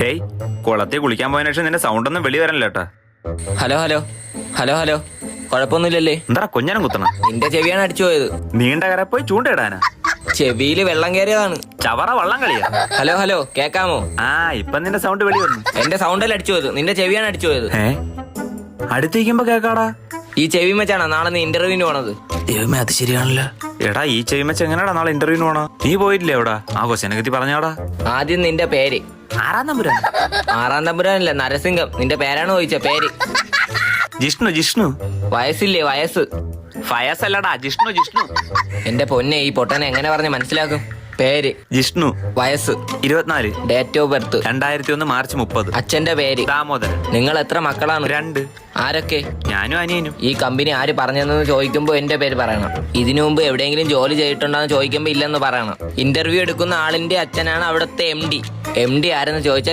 Hey, കുളത്തിൽ കുളിക്കാൻ പോയതിനു ശേഷം നിന്റെ സൗണ്ട് ഒന്നും വെളി വരല്ലോ കേട്ടാ. ഹലോ ഹലോ ഹലോ ഹലോ കുഴപ്പമൊന്നുമില്ലല്ലേ? എന്താ കുഞ്ഞനം കുത്തണം? നിന്റെ ചെവിയാണ് അടിച്ചു പോയത്. നീണ്ട കര പോയി ചൂണ്ടയിടാനാ? ചെവിയില് വെള്ളം കയറിയതാണ്. ചവറ വള്ളം കളിയാ. ഹലോ ഹലോ കേക്കാമോ? ഇപ്പൊ നിന്റെ സൗണ്ട് വെളി വന്നു. എന്റെ സൗണ്ടല്ല അടിച്ചു പോയത്, നിന്റെ ചെവിയാണ് അടിച്ചു പോയത്. അടുത്തേക്കുമ്പോ കേക്കാടാ. ഈ ചെവി വെച്ചാണ് നാളെ നീ ഇന്റർവ്യൂവിന് പോണത്. ദൈവമേ, അത് ശരിയാണല്ലോ. എടാ, ഈ ചെവിമച്ച എങ്ങനെയാടാ നാളെ ഇന്റർവ്യൂവിന് പോണോ? നീ പോയിട്ടില്ലേ എവിടാ? ക്വസ്റ്റ്യനെ കത്തി പറഞ്ഞാടാ. ആദ്യം നിന്റെ പേര്. 6-ാം നമ്പുരാൻ? 6-ാം തമ്പുരാനല്ല, നരസിംഹം. നിന്റെ പേരാണ് ചോദിച്ച പേര്. ജിഷ്ണു. വയസ്സില്ലേ? വയസ്സ്. ഫയസല്ലടാ, ജിഷ്ണു. എന്റെ പൊന്നെ, ഈ പൊട്ടനെ എങ്ങനെ പറഞ്ഞ് മനസ്സിലാക്കും? പേര് ജിഷ്ണു. വയസ്സ് 24. Date of birth 2001 March 30. അച്ഛന്റെ പേര് ദാമോദരൻ. നിങ്ങൾ എത്ര മക്കളാണ്? 2. ആരൊക്കെ? ഞാനും അനിയനും. ഈ കമ്പനി ആര് പറഞ്ഞെന്ന് ചോദിക്കുമ്പോ എന്റെ പേര് പറയണം. ഇതിനു മുമ്പ് എവിടെയെങ്കിലും ജോലി ചെയ്തിട്ടുണ്ടോന്ന് ചോദിക്കുമ്പോ ഇല്ലെന്ന് പറയണം. ഇന്റർവ്യൂ എടുക്കുന്ന ആളിന്റെ അച്ഛനാണ് അവിടുത്തെ MD. MD ആരെന്ന് ചോദിച്ചാൽ